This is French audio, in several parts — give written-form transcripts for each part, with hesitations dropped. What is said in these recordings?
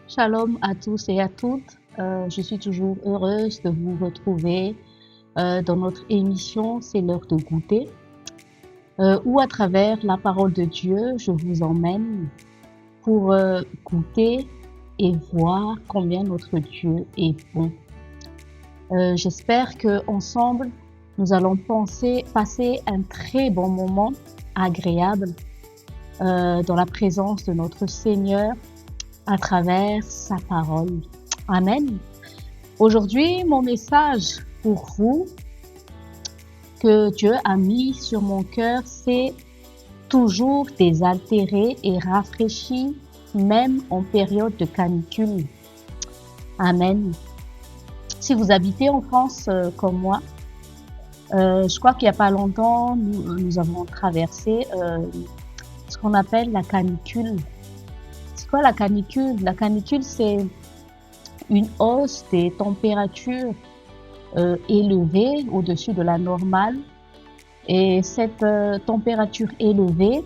Shalom à tous et à toutes. Je suis toujours heureuse de vous retrouver dans notre émission C'est l'heure de goûter, où à travers la parole de Dieu, je vous emmène pour goûter et voir combien notre Dieu est bon. J'espère que ensemble, nous allons passer un très bon moment agréable dans la présence de notre Seigneur à travers sa parole. Amen. Aujourd'hui, mon message pour vous que Dieu a mis sur mon cœur, c'est toujours désaltéré et rafraîchi, même en période de canicule. Amen. Si vous habitez en France comme moi, je crois qu'il n'y a pas longtemps, nous avons traversé ce qu'on appelle la canicule. C'est quoi la canicule? La canicule, c'est une hausse des températures élevées au-dessus de la normale. Et cette température élevée,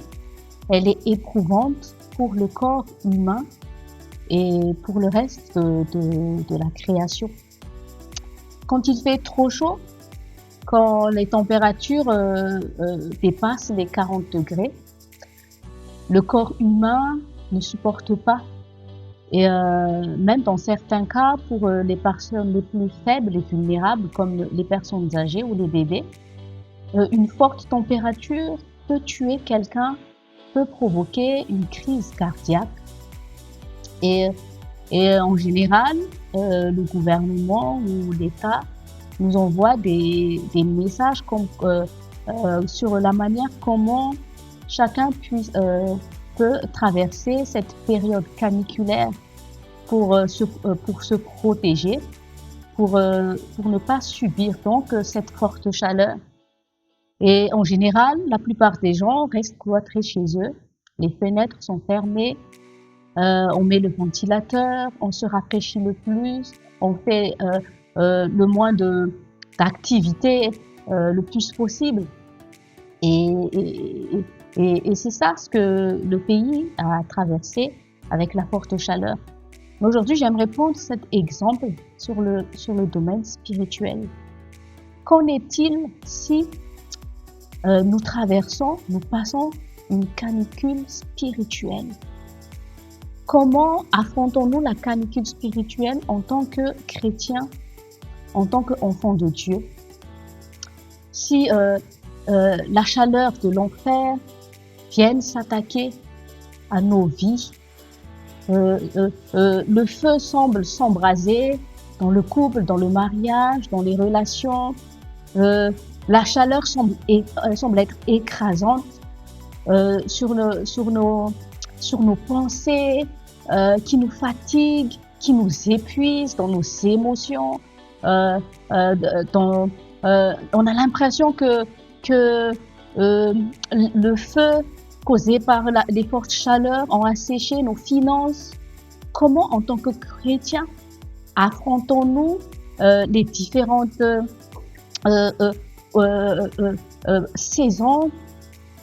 elle est éprouvante pour le corps humain et pour le reste de la création. Quand il fait trop chaud, quand les températures dépassent les 40 degrés, le corps humain ne supporte pas. Et même dans certains cas, pour les personnes les plus faibles et vulnérables, comme les personnes âgées ou les bébés, une forte température peut tuer quelqu'un, peut provoquer une crise cardiaque. Et en général, le gouvernement ou l'État nous envoie des messages sur la manière comment chacun peut traverser cette période caniculaire pour se protéger, pour ne pas subir donc cette forte chaleur. Et en général, la plupart des gens restent cloîtrés chez eux, les fenêtres sont fermées, on met le ventilateur, on se rafraîchit le plus, on fait le moins d'activités le plus possible. Et c'est ça ce que le pays a traversé avec la forte chaleur. Mais aujourd'hui, j'aimerais prendre cet exemple sur le domaine spirituel. Qu'en est-il si nous passons une canicule spirituelle? Comment affrontons-nous la canicule spirituelle en tant que chrétiens, en tant qu'enfants de Dieu? Si la chaleur de l'enfer viennent s'attaquer à nos vies. Le feu semble s'embraser dans le couple, dans le mariage, dans les relations. La chaleur semble être écrasante sur nos pensées, qui nous fatiguent, qui nous épuisent dans nos émotions. On a l'impression que le feu causé par les fortes chaleurs ont asséché nos finances. Comment, en tant que chrétiens, affrontons-nous les différentes saisons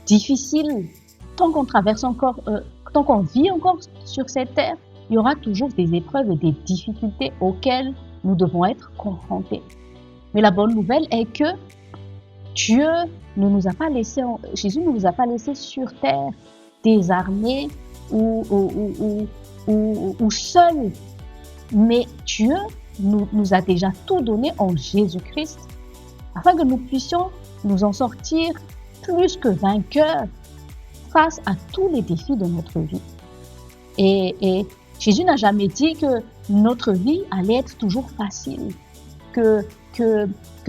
difficiles? Tant qu'on vit encore sur cette terre, il y aura toujours des épreuves et des difficultés auxquelles nous devons être confrontés. Mais la bonne nouvelle est que Jésus ne nous a pas laissé sur terre désarmés ou seuls. Mais Dieu nous a déjà tout donné en Jésus-Christ afin que nous puissions nous en sortir plus que vainqueurs face à tous les défis de notre vie. Et Jésus n'a jamais dit que notre vie allait être toujours facile, que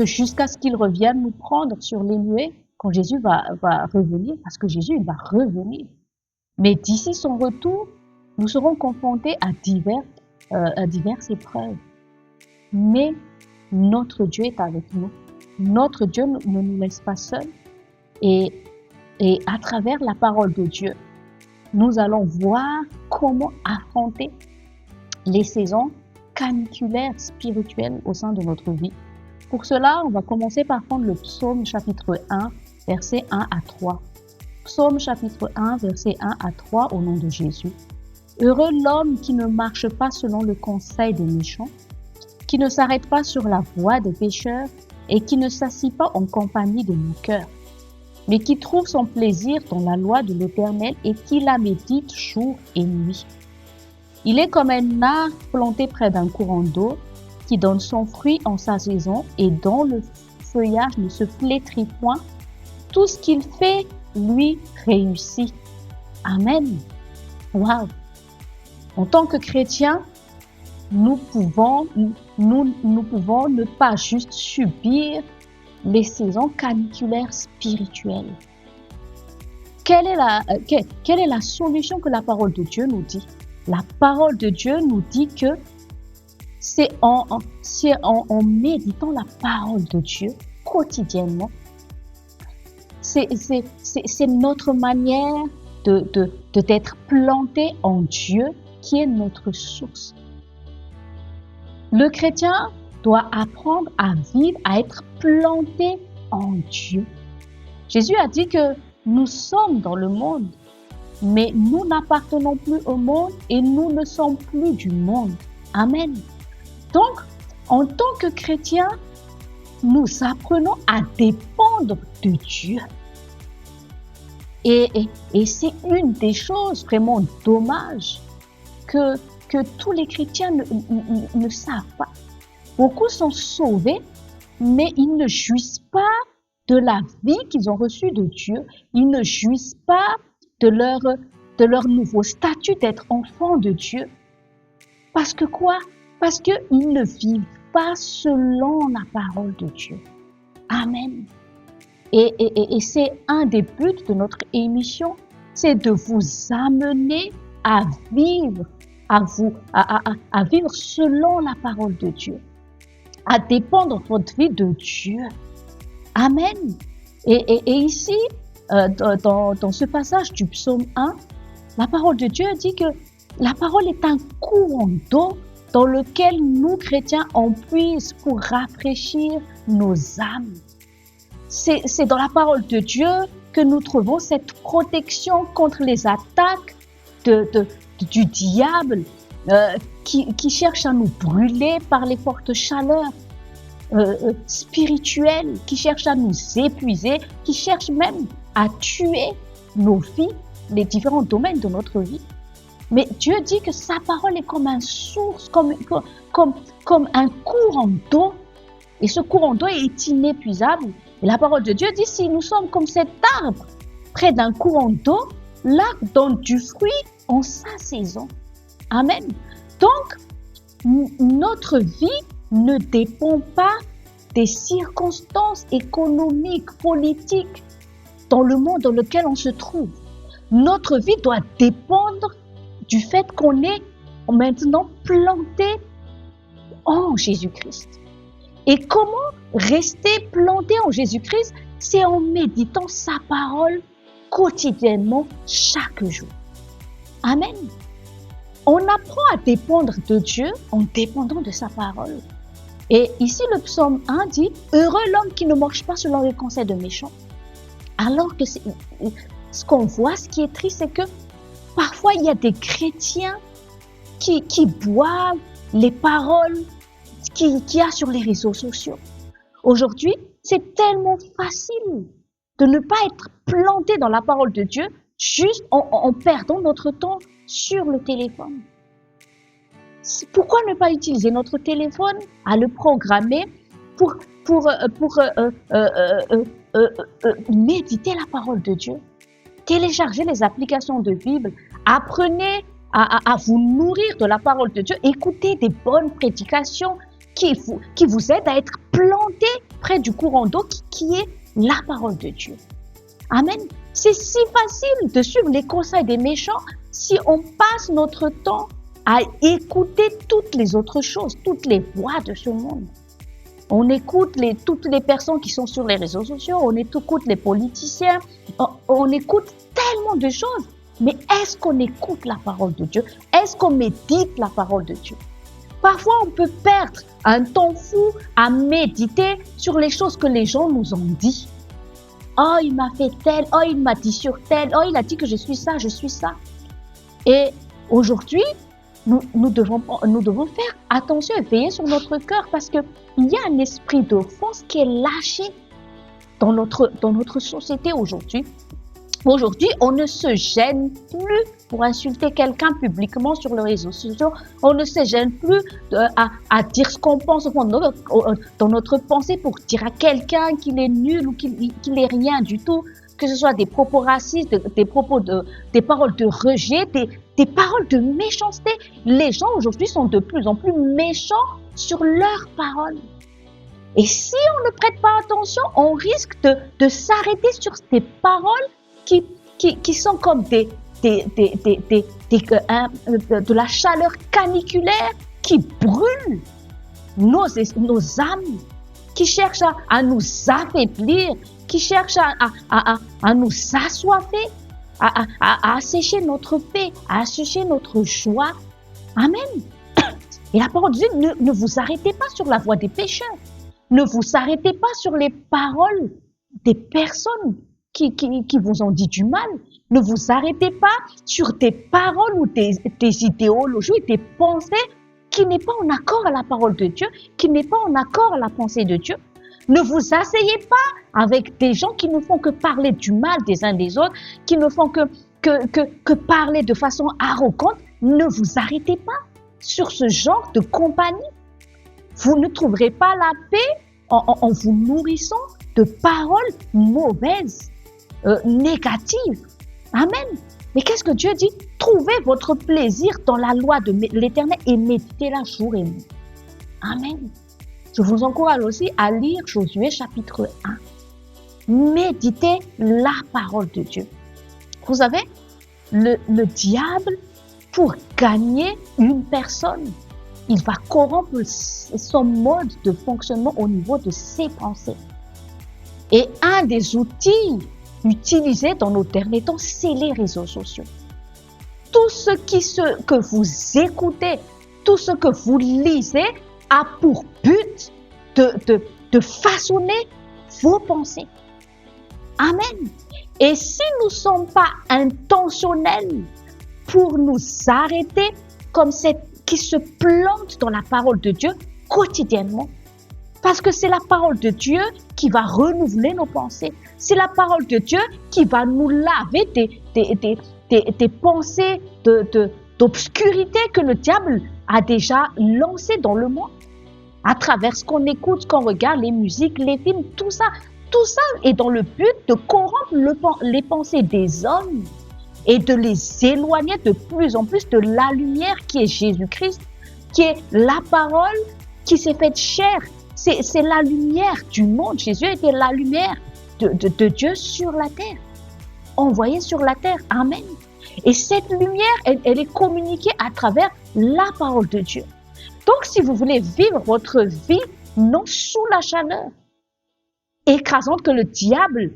jusqu'à ce qu'il revienne nous prendre sur les nuées quand Jésus va revenir, parce que Jésus il va revenir. Mais d'ici son retour, nous serons confrontés à diverses épreuves. Mais notre Dieu est avec nous. Notre Dieu ne nous laisse pas seuls. Et à travers la parole de Dieu, nous allons voir comment affronter les saisons caniculaires spirituelles au sein de notre vie. Pour cela, on va commencer par prendre le psaume chapitre 1, versets 1 à 3. Psaume chapitre 1, versets 1 à 3 au nom de Jésus. Heureux l'homme qui ne marche pas selon le conseil des méchants, qui ne s'arrête pas sur la voie des pécheurs et qui ne s'assit pas en compagnie de moqueurs, mais qui trouve son plaisir dans la loi de l'Éternel et qui la médite jour et nuit. Il est comme un arbre planté près d'un courant d'eau qui donne son fruit en sa saison et dont le feuillage ne se flétrit point. Tout ce qu'il fait, lui, réussit. Amen. Wow. En tant que chrétiens, nous pouvons ne pas juste subir les saisons caniculaires spirituelles. Quelle est la solution que la parole de Dieu nous dit? La parole de Dieu nous dit que c'est en méditant la parole de Dieu quotidiennement. C'est notre manière d'être planté en Dieu qui est notre source. Le chrétien doit apprendre à vivre, à être planté en Dieu. Jésus a dit que nous sommes dans le monde, mais nous n'appartenons plus au monde et nous ne sommes plus du monde. Amen. Donc, en tant que chrétiens, nous apprenons à dépendre de Dieu. Et c'est une des choses vraiment dommages que tous les chrétiens ne savent pas. Beaucoup sont sauvés, mais ils ne jouissent pas de la vie qu'ils ont reçue de Dieu. Ils ne jouissent pas de leur nouveau statut d'être enfant de Dieu. Parce que quoi? Parce qu'ils ne vivent pas selon la parole de Dieu. Amen. Et c'est un des buts de notre émission, c'est de vous amener à vivre, à vivre selon la parole de Dieu, à dépendre votre vie de Dieu. Amen. Et ici, dans ce passage du psaume 1, la parole de Dieu dit que la parole est un courant d'eau dans lequel nous, chrétiens, on puise pour rafraîchir nos âmes. C'est dans la parole de Dieu que nous trouvons cette protection contre les attaques du diable qui cherche à nous brûler par les fortes chaleurs spirituelles, qui cherche à nous épuiser, qui cherche même à tuer nos vies, les différents domaines de notre vie. Mais Dieu dit que sa parole est comme une source, comme un courant d'eau. Et ce courant d'eau est inépuisable. Et la parole de Dieu dit, si nous sommes comme cet arbre près d'un courant d'eau, l'arbre donne du fruit en sa saison. Amen. Donc, notre vie ne dépend pas des circonstances économiques, politiques dans le monde dans lequel on se trouve. Notre vie doit dépendre du fait qu'on est maintenant planté en Jésus-Christ. Et comment rester planté en Jésus-Christ? C'est en méditant sa parole quotidiennement, chaque jour. Amen. On apprend à dépendre de Dieu en dépendant de sa parole. Et ici, le psaume 1 dit « Heureux l'homme qui ne marche pas selon les conseils de méchants ». Alors que ce qu'on voit, ce qui est triste, c'est que parfois, il y a des chrétiens qui boivent les paroles qu'il y a sur les réseaux sociaux. Aujourd'hui, c'est tellement facile de ne pas être planté dans la parole de Dieu juste en perdant notre temps sur le téléphone. Pourquoi ne pas utiliser notre téléphone à le programmer pour méditer la parole de Dieu? Téléchargez les applications de Bible, apprenez à vous nourrir de la parole de Dieu, écoutez des bonnes prédications qui vous aident à être planté près du courant d'eau qui est la parole de Dieu. Amen. C'est si facile de suivre les conseils des méchants si on passe notre temps à écouter toutes les autres choses, toutes les voix de ce monde. On écoute toutes les personnes qui sont sur les réseaux sociaux, on écoute les politiciens, on écoute tellement de choses. Mais est-ce qu'on écoute la parole de Dieu? Est-ce qu'on médite la parole de Dieu? Parfois, on peut perdre un temps fou à méditer sur les choses que les gens nous ont dit. Oh, il m'a fait tel, oh, il m'a dit sur tel, oh, il a dit que je suis ça, je suis ça. Et Aujourd'hui, nous devons faire attention et veiller sur notre cœur parce qu'il y a un esprit d'offense qui est lâché dans notre société aujourd'hui. Aujourd'hui, on ne se gêne plus pour insulter quelqu'un publiquement sur les réseaux sociaux. On ne se gêne plus à dire ce qu'on pense dans notre pensée pour dire à quelqu'un qu'il est nul ou qu'il est rien du tout. Que ce soit des propos racistes, des paroles de rejet, des paroles de méchanceté. Les gens aujourd'hui sont de plus en plus méchants sur leurs paroles. Et si on ne prête pas attention, on risque de s'arrêter sur ces paroles qui sont comme de la chaleur caniculaire qui brûle nos âmes, qui cherchent à nous affaiblir, qui cherchent à nous assoiffer, à assécher notre paix, à assécher notre joie. Amen. Et la parole de Dieu, ne vous arrêtez pas sur la voie des pécheurs. Ne vous arrêtez pas sur les paroles des personnes qui vous ont dit du mal. Ne vous arrêtez pas sur des paroles ou des idéologies, des pensées qui n'est pas en accord à la parole de Dieu, qui n'est pas en accord à la pensée de Dieu. Ne vous asseyez pas avec des gens qui ne font que parler du mal des uns des autres, qui ne font que parler de façon arrogante. Ne vous arrêtez pas sur ce genre de compagnie. Vous ne trouverez pas la paix en vous nourrissant de paroles mauvaises, négatives. Amen. Mais qu'est-ce que Dieu dit? Trouvez votre plaisir dans la loi de l'Éternel et méditez-la jour et nuit. Amen. Je vous encourage aussi à lire Josué chapitre 1. Méditez la parole de Dieu. Vous savez, le diable, pour gagner une personne, il va corrompre son mode de fonctionnement au niveau de ses pensées. Et un des outils utilisés dans nos derniers temps, c'est les réseaux sociaux. Tout ce que vous écoutez, tout ce que vous lisez a pour but de façonner vos pensées. Amen. Et si nous ne sommes pas intentionnels pour nous arrêter comme cette qui se plante dans la parole de Dieu quotidiennement, parce que c'est la parole de Dieu qui va renouveler nos pensées. C'est la parole de Dieu qui va nous laver des pensées d'obscurité que le diable a déjà lancées dans le monde. À travers ce qu'on écoute, ce qu'on regarde, les musiques, les films, tout ça est dans le but de corrompre les pensées des hommes et de les éloigner de plus en plus de la lumière qui est Jésus-Christ, qui est la parole qui s'est faite chair. C'est la lumière du monde. Jésus était la lumière de Dieu sur la terre, envoyée sur la terre. Amen. Et cette lumière, elle est communiquée à travers la parole de Dieu. Donc, si vous voulez vivre votre vie non sous la chaleur écrasante que le diable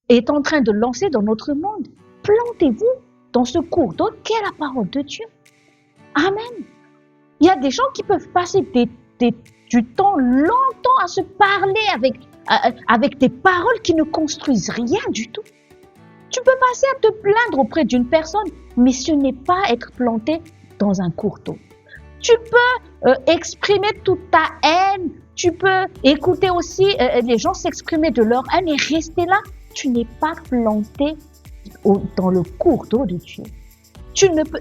est en train de lancer dans notre monde, plantez-vous dans ce cours d'eau qu'est la parole de Dieu. Amen. Il y a des gens qui peuvent passer du temps longtemps à se parler avec des paroles qui ne construisent rien du tout. Tu peux passer à te plaindre auprès d'une personne, mais ce n'est pas être planté dans un cours d'eau. Tu peux exprimer toute ta haine, tu peux écouter aussi les gens s'exprimer de leur haine et rester là. Tu n'es pas planté dans le cours d'eau de Dieu.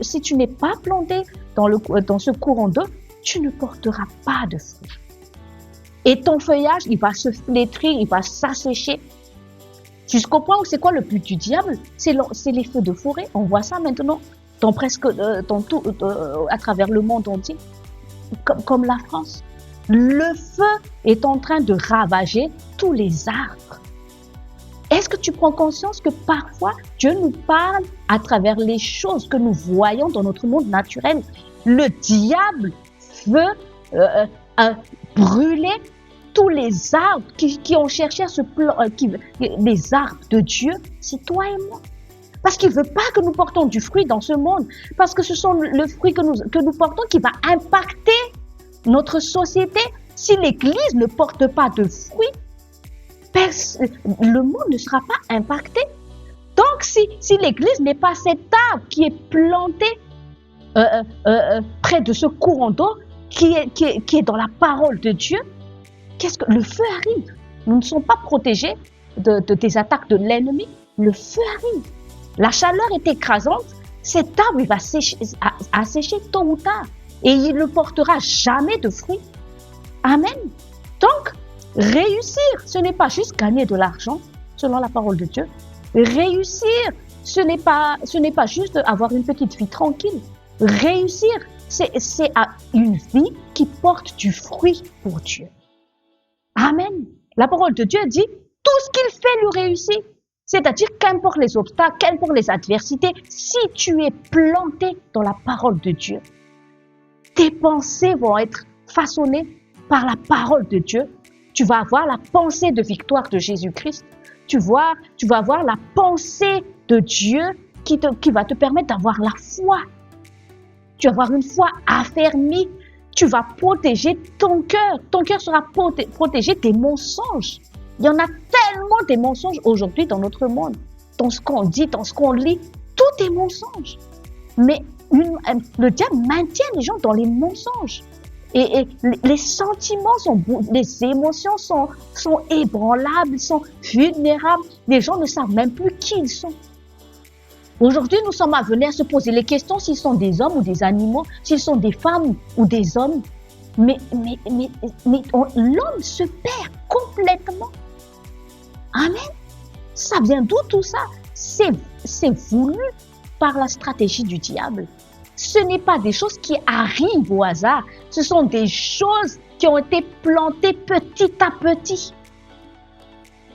Si tu n'es pas planté dans ce courant d'eau, tu ne porteras pas de fruits. Et ton feuillage, il va se flétrir, il va s'assécher. Jusqu'au point où c'est quoi le but du diable? C'est les feux de forêt. On voit ça maintenant à travers le monde entier, comme la France. Le feu est en train de ravager tous les arbres. Est-ce que tu prends conscience que parfois Dieu nous parle à travers les choses que nous voyons dans notre monde naturel? Le diable veut brûler tous les arbres qui ont cherché à les arbres de Dieu, c'est toi et moi. Parce qu'il ne veut pas que nous portons du fruit dans ce monde. Parce que ce sont le fruit que nous portons qui va impacter notre société. Si l'Église ne porte pas de fruits, le monde ne sera pas impacté. Donc, si l'Église n'est pas cet arbre qui est planté près de ce courant d'eau qui est dans la parole de Dieu, qu'est-ce que le feu arrive? Nous ne sommes pas protégés des attaques de l'ennemi. Le feu arrive. La chaleur est écrasante. Cet arbre il va assécher tôt ou tard et il ne portera jamais de fruits. Amen. Donc, réussir, ce n'est pas juste gagner de l'argent, selon la parole de Dieu. Réussir, ce n'est pas juste avoir une petite vie tranquille. Réussir, c'est une vie qui porte du fruit pour Dieu. Amen. La parole de Dieu dit, tout ce qu'il fait lui réussit. C'est-à-dire, qu'importe les obstacles, qu'importe les adversités, si tu es planté dans la parole de Dieu, tes pensées vont être façonnées par la parole de Dieu. Tu vas avoir la pensée de victoire de Jésus-Christ. Tu vas avoir la pensée de Dieu qui va te permettre d'avoir la foi. Tu vas avoir une foi affermie. Tu vas protéger ton cœur. Ton cœur sera protégé des mensonges. Il y en a tellement des mensonges aujourd'hui dans notre monde. Dans ce qu'on dit, dans ce qu'on lit, tout est mensonge. Mais le diable maintient les gens dans les mensonges. Et les sentiments les émotions sont ébranlables, sont vulnérables. Les gens ne savent même plus qui ils sont. Aujourd'hui, nous sommes amenés à se poser les questions s'ils sont des hommes ou des animaux, s'ils sont des femmes ou des hommes. Mais l'homme se perd complètement. Amen. Ça vient d'où tout ça? C'est voulu par la stratégie du diable. Ce n'est pas des choses qui arrivent au hasard. Ce sont des choses qui ont été plantées petit à petit.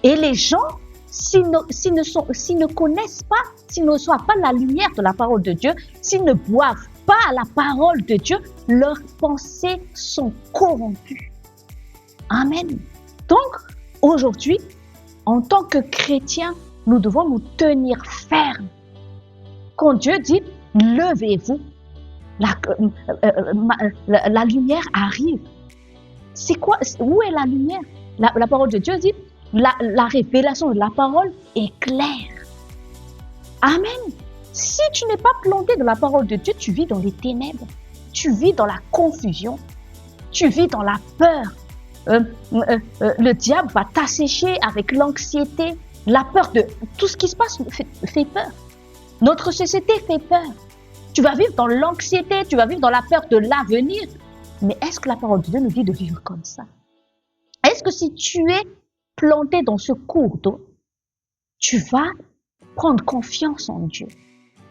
Et les gens, s'ils ne connaissent pas, s'ils ne reçoivent pas la lumière de la parole de Dieu, s'ils ne boivent pas la parole de Dieu, leurs pensées sont corrompues. Amen. Donc, aujourd'hui, en tant que chrétiens, nous devons nous tenir fermes. Quand Dieu dit, levez-vous, la lumière arrive. C'est quoi? Où est la lumière? La parole de Dieu dit, la révélation de la parole est claire. Amen. Si tu n'es pas planté dans la parole de Dieu, tu vis dans les ténèbres. Tu vis dans la confusion. Tu vis dans la peur. Le diable va t'assécher avec l'anxiété. La peur de tout ce qui se passe fait peur. Notre société fait peur. Tu vas vivre dans l'anxiété, tu vas vivre dans la peur de l'avenir. Mais est-ce que la parole de Dieu nous dit de vivre comme ça? Est-ce que si tu es planté dans ce cours d'eau, tu vas prendre confiance en Dieu?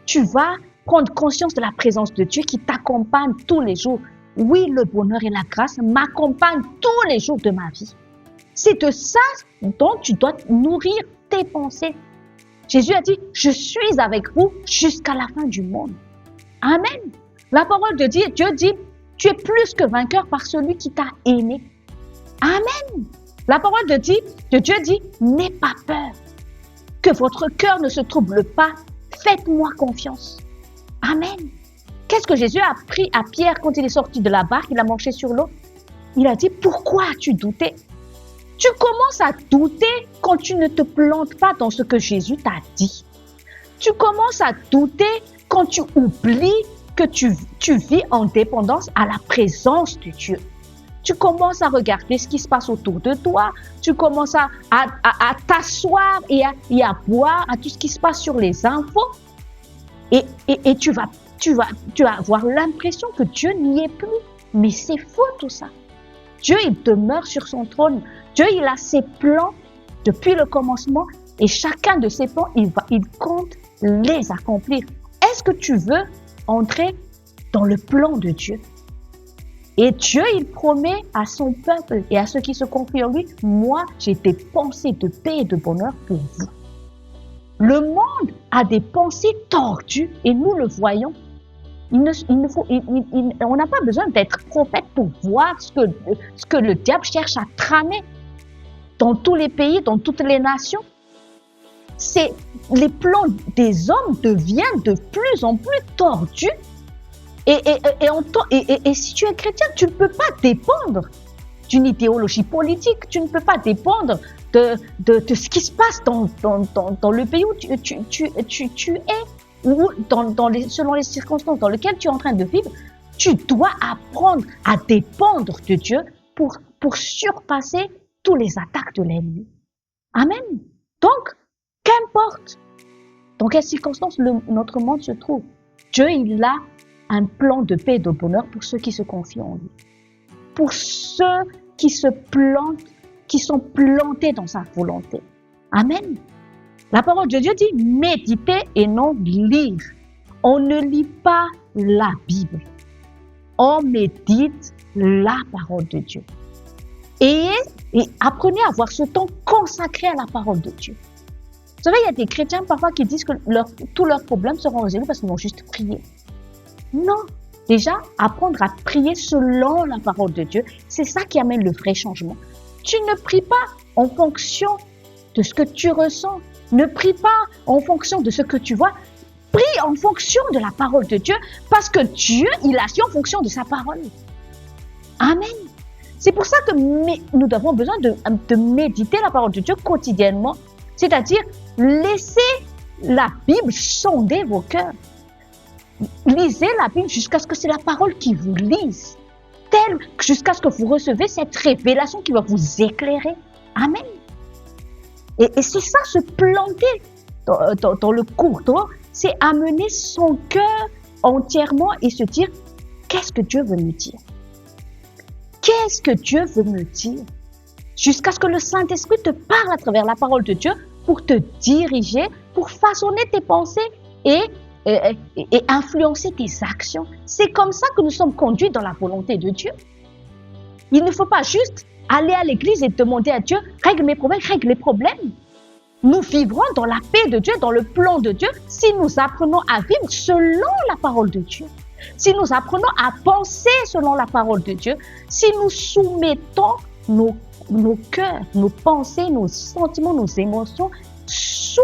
Tu vas prendre conscience de la présence de Dieu qui t'accompagne tous les jours. Oui, le bonheur et la grâce m'accompagnent tous les jours de ma vie. C'est de ça dont tu dois nourrir tes pensées. Jésus a dit, je suis avec vous jusqu'à la fin du monde. Amen. La parole de Dieu dit, tu es plus que vainqueur par celui qui t'a aimé. Amen. La parole de Dieu dit, n'aie pas peur. Que votre cœur ne se trouble pas. Faites-moi confiance. Amen. Qu'est-ce que Jésus a appris à Pierre quand il est sorti de la barque, il a marché sur l'eau? Il a dit, pourquoi as-tu douté? Tu commences à douter quand tu ne te plantes pas dans ce que Jésus t'a dit. Tu commences à douter quand tu oublies que tu vis en dépendance à la présence de Dieu. Tu commences à regarder ce qui se passe autour de toi. Tu commences à t'asseoir et à boire à tout ce qui se passe sur les infos. Et tu vas avoir l'impression que Dieu n'y est plus. Mais c'est faux tout ça. Dieu, il demeure sur son trône. Dieu, il a ses plans depuis le commencement et chacun de ses plans, il compte les accomplir. Est-ce que tu veux entrer dans le plan de Dieu? Et Dieu, il promet à son peuple et à ceux qui se confient en lui, moi, j'ai des pensées de paix et de bonheur pour vous. Le monde a des pensées tordues et nous le voyons. On n'a pas besoin d'être prophète pour voir ce que le diable cherche à tramer dans tous les pays, dans toutes les nations. Les plans des hommes deviennent de plus en plus tordus. Et si tu es chrétien, tu ne peux pas dépendre d'une idéologie politique, tu ne peux pas dépendre de ce qui se passe dans le pays où tu es. ou selon les circonstances dans lesquelles tu es en train de vivre, tu dois apprendre à dépendre de Dieu pour surpasser tous les attaques de l'ennemi. Amen. Donc, qu'importe dans quelles circonstances notre monde se trouve, Dieu, il a un plan de paix et de bonheur pour ceux qui se confient en lui. Pour ceux qui se plantent, qui sont plantés dans sa volonté. Amen. La parole de Dieu dit méditer et non lire. On ne lit pas la Bible. On médite la parole de Dieu. Et apprenez à avoir ce temps consacré à la parole de Dieu. Vous savez, il y a des chrétiens parfois qui disent que tous leurs problèmes seront résolus parce qu'ils vont juste prier. Non. Déjà, apprendre à prier selon la parole de Dieu, c'est ça qui amène le vrai changement. Tu ne pries pas en fonction de ce que tu ressens. Ne prie pas en fonction de ce que tu vois. Prie en fonction de la parole de Dieu parce que Dieu, il agit en fonction de sa parole. Amen. C'est pour ça que nous avons besoin de méditer la parole de Dieu quotidiennement. C'est-à-dire, laissez la Bible sonder vos cœurs. Lisez la Bible jusqu'à ce que c'est la parole qui vous lise. Jusqu'à ce que vous recevez cette révélation qui va vous éclairer. Amen. Et c'est ça, se planter dans le cours d'eau, c'est amener son cœur entièrement et se dire, qu'est-ce que Dieu veut me dire? Qu'est-ce que Dieu veut me dire? Jusqu'à ce que le Saint-Esprit te parle à travers la parole de Dieu pour te diriger, pour façonner tes pensées et influencer tes actions. C'est comme ça que nous sommes conduits dans la volonté de Dieu. Il ne faut pas juste aller à l'église et demander à Dieu, règle mes problèmes, règle les problèmes. Nous vivrons dans la paix de Dieu, dans le plan de Dieu, si nous apprenons à vivre selon la parole de Dieu. Si nous apprenons à penser selon la parole de Dieu, si nous soumettons nos cœurs, nos pensées, nos sentiments, nos émotions sous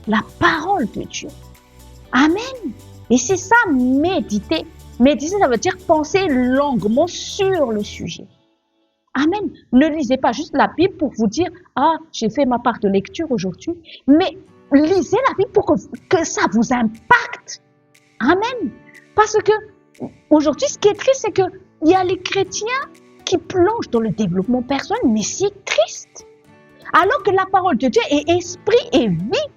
la parole de Dieu. Amen. Et c'est ça, méditer. Méditer, ça veut dire penser longuement sur le sujet. Amen. Ne lisez pas juste la Bible pour vous dire « Ah, j'ai fait ma part de lecture aujourd'hui », mais lisez la Bible pour que ça vous impacte. Amen. Parce que aujourd'hui, ce qui est triste, c'est qu'il y a les chrétiens qui plongent dans le développement personnel, mais c'est triste. Alors que la parole de Dieu est esprit et vie.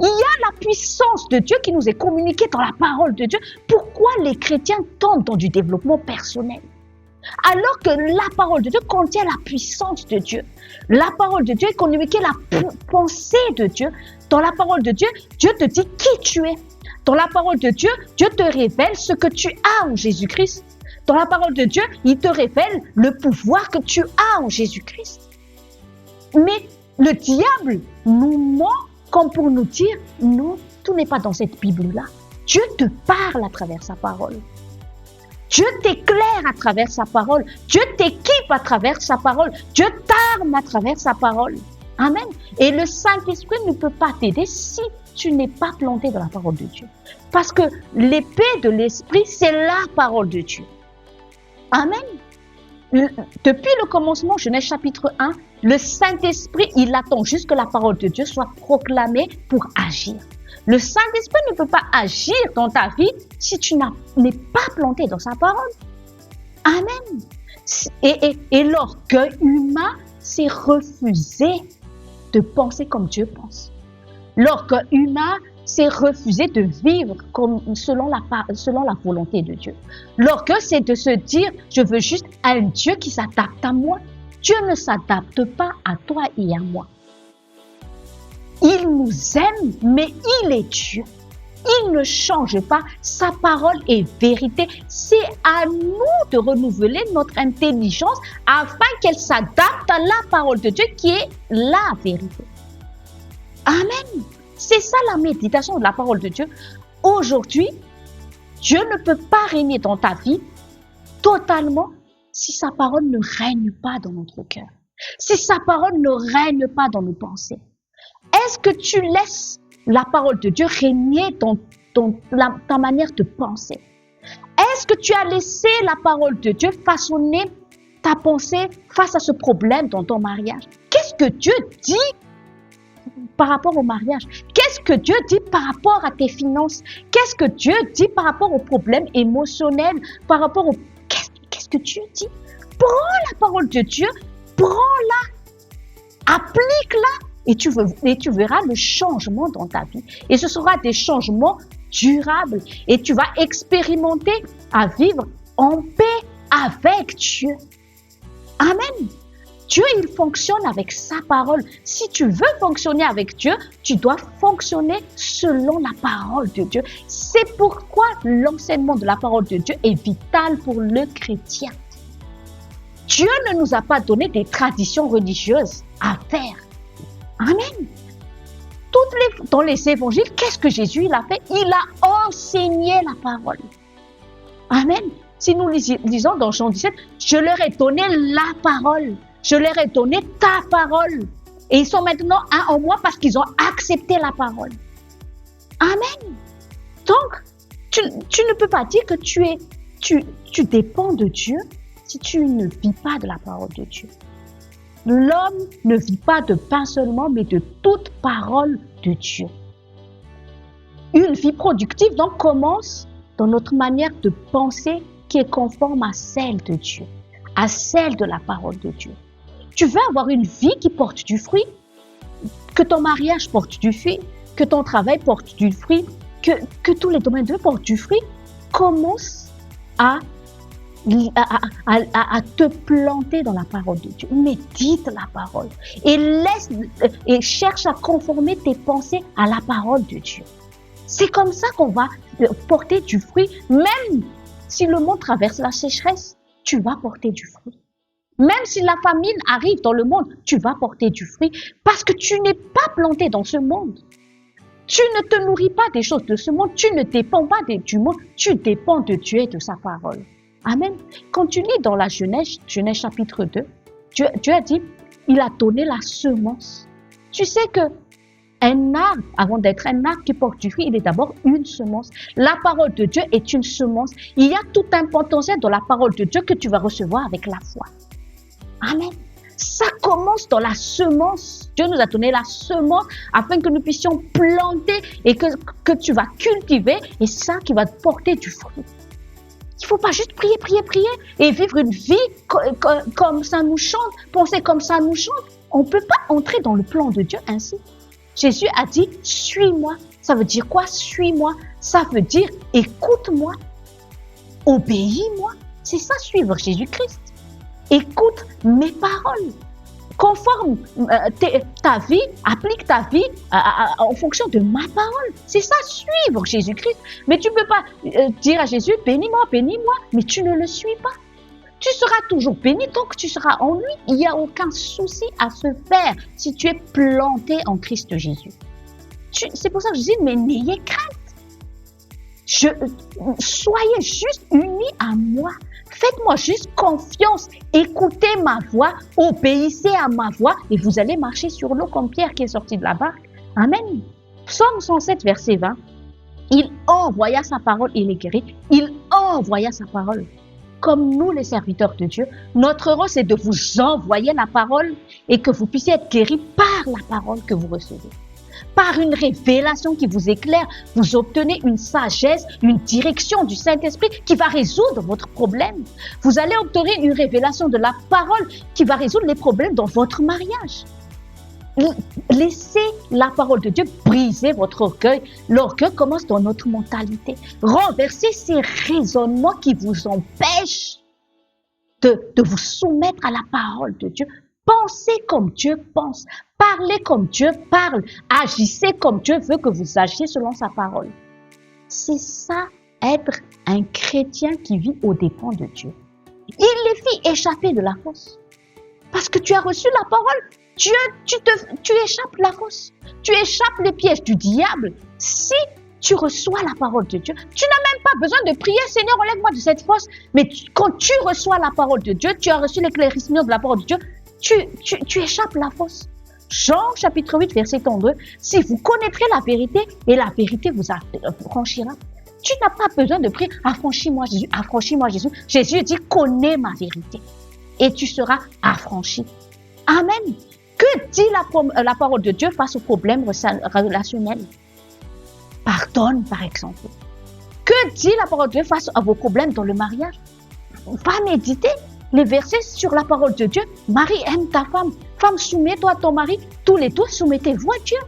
Il y a la puissance de Dieu qui nous est communiquée dans la parole de Dieu. Pourquoi les chrétiens tombent dans du développement personnel? Alors que la parole de Dieu contient la puissance de Dieu. La parole de Dieu est communiquée la pensée de Dieu. Dans la parole de Dieu, Dieu te dit qui tu es. Dans la parole de Dieu, Dieu te révèle ce que tu as en Jésus-Christ. Dans la parole de Dieu, il te révèle le pouvoir que tu as en Jésus-Christ. Mais le diable nous ment comme pour nous dire non, tout n'est pas dans cette Bible-là. Dieu te parle à travers sa parole. Dieu t'éclaire à travers sa parole. Dieu t'équipe à travers sa parole. Dieu t'arme à travers sa parole. Amen. Et le Saint-Esprit ne peut pas t'aider si tu n'es pas planté dans la parole de Dieu. Parce que l'épée de l'Esprit, c'est la parole de Dieu. Amen. Depuis le commencement, Genèse chapitre 1, le Saint-Esprit, il attend juste que la parole de Dieu soit proclamée pour agir. Le Saint-Esprit ne peut pas agir dans ta vie si tu n'es pas planté dans sa parole. Amen. Et l'orgueil humain, c'est refuser de penser comme Dieu pense. L'orgueil humain, c'est refuser de vivre selon la volonté de Dieu. L'orgueil, c'est de se dire, je veux juste un Dieu qui s'adapte à moi. Dieu ne s'adapte pas à toi et à moi. Il nous aime, mais il est Dieu. Il ne change pas. Sa parole est vérité. C'est à nous de renouveler notre intelligence afin qu'elle s'adapte à la parole de Dieu qui est la vérité. Amen. C'est ça la méditation de la parole de Dieu. Aujourd'hui, Dieu ne peut pas régner dans ta vie totalement si sa parole ne règne pas dans notre cœur. Si sa parole ne règne pas dans nos pensées. Est-ce que tu laisses la parole de Dieu régner dans ta manière de penser? Est-ce que tu as laissé la parole de Dieu façonner ta pensée face à ce problème dans ton mariage? Qu'est-ce que Dieu dit par rapport au mariage? Qu'est-ce Qu'est-ce que Dieu dit par rapport à tes finances? Qu'est-ce que Dieu dit par rapport aux problèmes émotionnels? Par rapport au... Qu'est-ce que Dieu dit? Prends la parole de Dieu, prends-la, applique-la et tu verras le changement dans ta vie. Et ce sera des changements durables et tu vas expérimenter à vivre en paix avec Dieu. Amen. Dieu, il fonctionne avec sa parole. Si tu veux fonctionner avec Dieu, tu dois fonctionner selon la parole de Dieu. C'est pourquoi l'enseignement de la parole de Dieu est vital pour le chrétien. Dieu ne nous a pas donné des traditions religieuses à faire. Amen. Dans les évangiles, qu'est-ce que Jésus il a fait? Il a enseigné la parole. Amen. Si nous lisons dans Jean 17, je leur ai donné la parole. Je leur ai donné ta parole. Et ils sont maintenant un en moi parce qu'ils ont accepté la parole. Amen. Donc, tu ne peux pas dire que tu dépends de Dieu si tu ne vis pas de la parole de Dieu. L'homme ne vit pas de pain seulement, mais de toute parole de Dieu. Une vie productive, donc, commence dans notre manière de penser qui est conforme à celle de Dieu, à celle de la parole de Dieu. Tu veux avoir une vie qui porte du fruit, que ton mariage porte du fruit, que ton travail porte du fruit, que tous les domaines de vie portent du fruit, commence à te planter dans la parole de Dieu. Médite la parole et cherche à conformer tes pensées à la parole de Dieu. C'est comme ça qu'on va porter du fruit. Même si le monde traverse la sécheresse, tu vas porter du fruit. Même si la famine arrive dans le monde, tu vas porter du fruit parce que tu n'es pas planté dans ce monde. Tu ne te nourris pas des choses de ce monde, tu ne dépends pas du monde, tu dépends de Dieu et de sa parole. Amen. Quand tu lis dans la Genèse chapitre 2, Dieu a dit, il a donné la semence. Tu sais que un arbre, avant d'être un arbre qui porte du fruit, il est d'abord une semence. La parole de Dieu est une semence. Il y a tout un potentiel dans la parole de Dieu que tu vas recevoir avec la foi. Amen. Ça commence dans la semence. Dieu nous a donné la semence afin que nous puissions planter et que tu vas cultiver et ça qui va te porter du fruit. Il ne faut pas juste prier et vivre une vie comme ça nous chante, penser comme ça nous chante. On ne peut pas entrer dans le plan de Dieu ainsi. Jésus a dit, suis-moi. Ça veut dire quoi, suis-moi? Ça veut dire, écoute-moi, obéis-moi. C'est ça, suivre Jésus-Christ. Écoute mes paroles. Conforme ta vie, applique ta vie en fonction de ma parole. C'est ça, suivre Jésus-Christ. Mais tu ne peux pas dire à Jésus, bénis-moi, mais tu ne le suis pas. Tu seras toujours béni, donc tu seras en lui. Il n'y a aucun souci à se faire si tu es planté en Christ Jésus. C'est pour ça que je dis, mais n'ayez crainte. Soyez juste unis à moi. Faites-moi juste confiance. Écoutez ma voix, obéissez à ma voix et vous allez marcher sur l'eau comme Pierre qui est sorti de la barque. Amen. Psaume 107, verset 20. Il envoya sa parole et les guérit. Il envoya sa parole. Comme nous, les serviteurs de Dieu, notre rôle, c'est de vous envoyer la parole et que vous puissiez être guéris par la parole que vous recevez. Par une révélation qui vous éclaire, vous obtenez une sagesse, une direction du Saint-Esprit qui va résoudre votre problème. Vous allez obtenir une révélation de la parole qui va résoudre les problèmes dans votre mariage. Laissez la parole de Dieu briser votre orgueil. L'orgueil commence dans notre mentalité. Renversez ces raisonnements qui vous empêchent de vous soumettre à la parole de Dieu. Pensez comme Dieu pense. Parlez comme Dieu parle. Agissez comme Dieu veut que vous agiez selon sa parole. C'est ça, être un chrétien qui vit aux dépens de Dieu. Il les fit échapper de la fosse. Parce que tu as reçu la parole, tu échappes la fosse. Tu échappes les pièges du diable. Si tu reçois la parole de Dieu, tu n'as même pas besoin de prier, Seigneur, enlève-moi de cette fosse. Mais quand tu reçois la parole de Dieu, tu as reçu l'éclaircissement de la parole de Dieu, tu échappes la fosse. Jean chapitre 8, verset 32, si vous connaîtrez la vérité et la vérité vous affranchira. Tu n'as pas besoin de prier, affranchis-moi Jésus, affranchis-moi Jésus. Jésus dit, connais ma vérité et tu seras affranchi. Amen. Que dit la parole de Dieu face aux problèmes relationnels? Pardonne, par exemple. Que dit la parole de Dieu face à vos problèmes dans le mariage? Va méditer les versets sur la parole de Dieu. Marie, aime ta femme. Femme, soumets-toi à ton mari. Tous les deux, soumettez-vous à Dieu.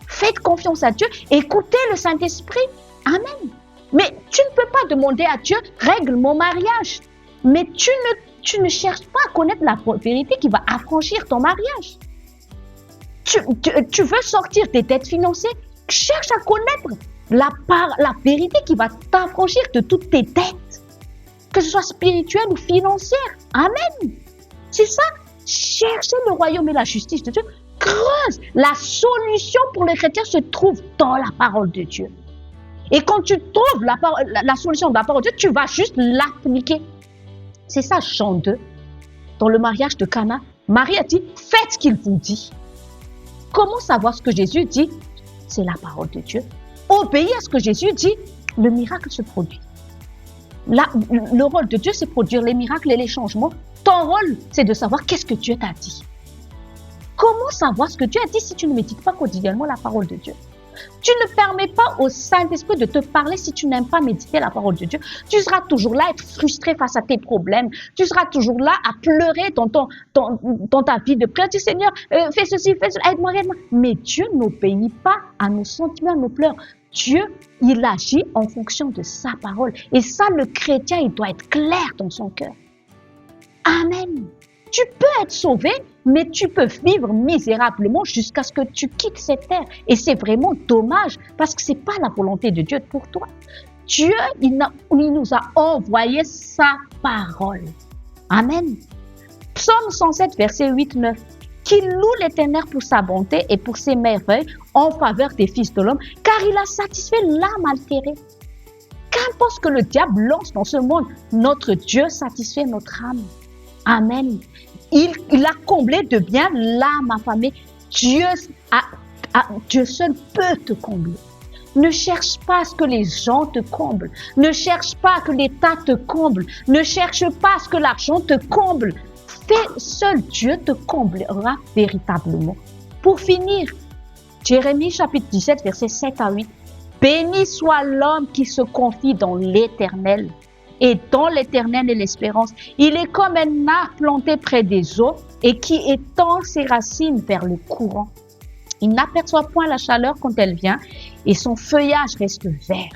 Faites confiance à Dieu. Écoutez le Saint-Esprit. Amen. Mais tu ne peux pas demander à Dieu, règle mon mariage. Mais tu ne cherches pas à connaître la vérité qui va affranchir ton mariage. Tu veux sortir des dettes financières? Cherche à connaître la vérité qui va t'affranchir de toutes tes dettes. Que ce soit spirituelle ou financière. Amen. C'est ça. Cherchez le royaume et la justice de Dieu. Creuse. La solution pour les chrétiens se trouve dans la parole de Dieu. Et quand tu trouves la solution de la parole de Dieu, tu vas juste l'appliquer. C'est ça, Jean 2. Dans le mariage de Cana, Marie a dit, faites ce qu'il vous dit. Comment savoir ce que Jésus dit? C'est la parole de Dieu. Obéir à ce que Jésus dit, le miracle se produit. Le rôle de Dieu, c'est produire les miracles et les changements. Ton rôle, c'est de savoir qu'est-ce que Dieu t'a dit. Comment savoir ce que Dieu a dit si tu ne médites pas quotidiennement la parole de Dieu? Tu ne permets pas au Saint-Esprit de te parler si tu n'aimes pas méditer la parole de Dieu. Tu seras toujours là à être frustré face à tes problèmes. Tu seras toujours là à pleurer dans ta vie de prière. Tu dis, Seigneur, fais ceci, fais cela, aide-moi, aide-moi. Mais Dieu n'obéit pas à nos sentiments, à nos pleurs. Dieu, il agit en fonction de sa parole. Et ça, le chrétien, il doit être clair dans son cœur. Amen. Tu peux être sauvé, mais tu peux vivre misérablement jusqu'à ce que tu quittes cette terre. Et c'est vraiment dommage parce que ce n'est pas la volonté de Dieu pour toi. Dieu, il nous a envoyé sa parole. Amen. Psaume 107, verset 8-9. Qu'il loue l'Éternel pour sa bonté et pour ses merveilles en faveur des fils de l'homme, car il a satisfait l'âme altérée. Qu'importe ce que le diable lance dans ce monde, notre Dieu satisfait notre âme. Amen. Il a comblé de bien l'âme affamée. Dieu seul peut te combler. Ne cherche pas à ce que les gens te comblent. Ne cherche pas à que l'État te comble. Ne cherche pas à ce que l'argent te comble. Seul Dieu te comblera véritablement. Pour finir, Jérémie chapitre 17, versets 7 à 8. Béni soit l'homme qui se confie dans l'Éternel. Et dans l'Éternel est l'espérance. Il est comme un arbre planté près des eaux et qui étend ses racines vers le courant. Il n'aperçoit point la chaleur quand elle vient et son feuillage reste vert.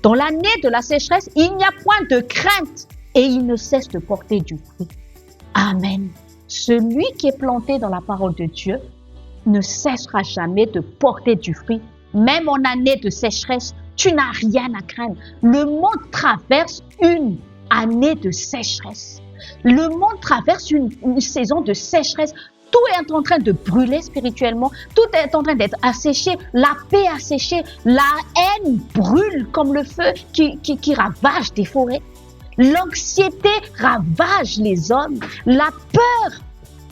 Dans l'année de la sécheresse, il n'y a point de crainte et il ne cesse de porter du fruit. Amen. Celui qui est planté dans la parole de Dieu ne cessera jamais de porter du fruit. Même en année de sécheresse, tu n'as rien à craindre. Le monde traverse une année de sécheresse. Le monde traverse une saison de sécheresse. Tout est en train de brûler spirituellement. Tout est en train d'être asséché. La paix asséchée. La haine brûle comme le feu qui ravage des forêts. L'anxiété ravage les hommes. La peur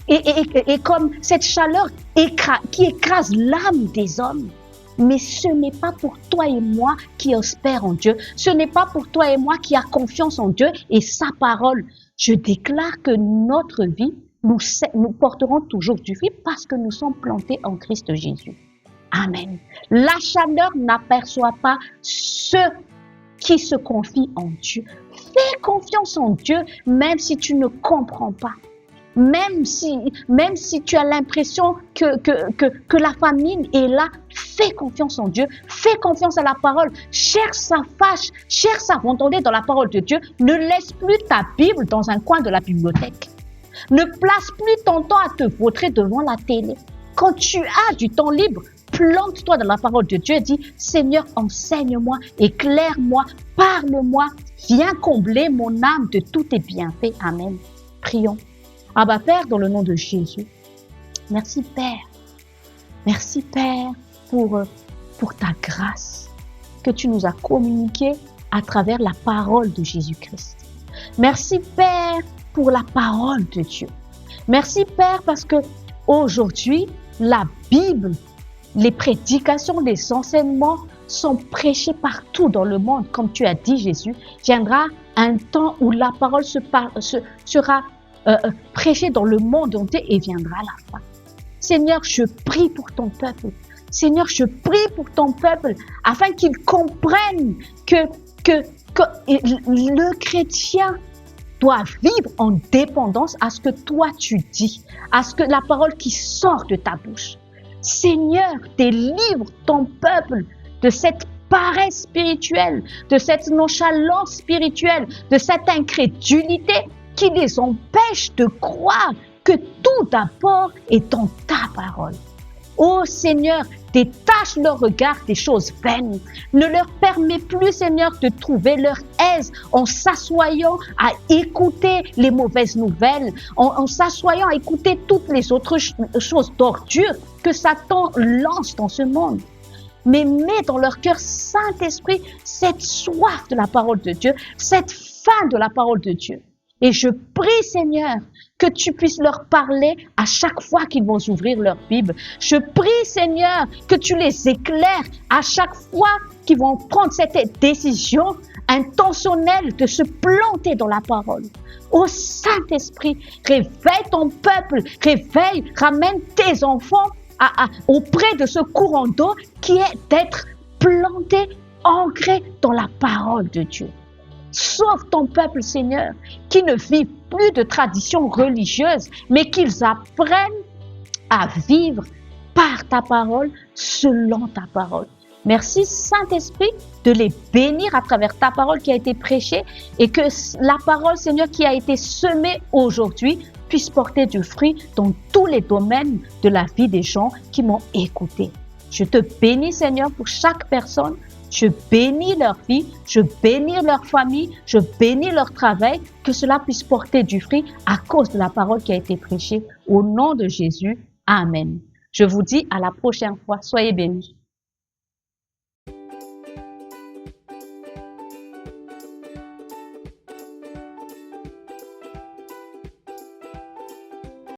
est comme cette chaleur qui écrase l'âme des hommes. Mais ce n'est pas pour toi et moi qui espère en Dieu. Ce n'est pas pour toi et moi qui a confiance en Dieu et sa parole. Je déclare que notre vie, nous porterons toujours du fruit parce que nous sommes plantés en Christ Jésus. Amen. La chaleur n'aperçoit pas ceux qui se confient en Dieu. Fais confiance en Dieu même si tu ne comprends pas. Même si tu as l'impression que la famine est là, fais confiance en Dieu, fais confiance à la parole, cherche sa volonté dans la parole de Dieu. Ne laisse plus ta Bible dans un coin de la bibliothèque. Ne place plus ton temps à te vautrer devant la télé. Quand tu as du temps libre, plante-toi dans la parole de Dieu et dis, Seigneur, enseigne-moi, éclaire-moi, parle-moi, viens combler mon âme de tous tes bienfaits. Amen. Prions. Abba Père, dans le nom de Jésus, merci Père. Merci Père pour ta grâce que tu nous as communiquée à travers la parole de Jésus-Christ. Merci Père pour la parole de Dieu. Merci Père parce que aujourd'hui, la Bible, les prédications, les enseignements sont prêchés partout dans le monde. Comme tu as dit Jésus, viendra un temps où la parole sera prêchée dans le monde entier et viendra la fin. Seigneur, je prie pour ton peuple. Seigneur, je prie pour ton peuple afin qu'ils comprennent que le chrétien doit vivre en dépendance à ce que toi tu dis, à ce que la parole qui sort de ta bouche. Seigneur, délivre ton peuple de cette paresse spirituelle, de cette nonchalance spirituelle, de cette incrédulité qui les empêche de croire que tout d'abord est dans ta parole. Ô Seigneur, détache leur regard des choses vaines. Ne leur permets plus, Seigneur, de trouver leur aise en s'assoyant à écouter les mauvaises nouvelles, en s'assoyant à écouter toutes les autres choses d'ordure que Satan lance dans ce monde. Mais mets dans leur cœur, Saint-Esprit, cette soif de la parole de Dieu, cette faim de la parole de Dieu. Et je prie, Seigneur, que tu puisses leur parler à chaque fois qu'ils vont ouvrir leur Bible. Je prie, Seigneur, que tu les éclaires à chaque fois qu'ils vont prendre cette décision intentionnelle de se planter dans la parole. Ô Saint-Esprit, réveille ton peuple, réveille, ramène tes enfants auprès de ce courant d'eau qui est d'être planté, ancré dans la parole de Dieu. Sauve ton peuple, Seigneur, qui ne vit plus de traditions religieuses, mais qu'ils apprennent à vivre par ta parole, selon ta parole. Merci, Saint-Esprit, de les bénir à travers ta parole qui a été prêchée et que la parole, Seigneur, qui a été semée aujourd'hui puisse porter du fruit dans tous les domaines de la vie des gens qui m'ont écouté. Je te bénis, Seigneur, pour chaque personne. Je bénis leur vie, je bénis leur famille, je bénis leur travail, que cela puisse porter du fruit à cause de la parole qui a été prêchée. Au nom de Jésus, Amen. Je vous dis à la prochaine fois. Soyez bénis.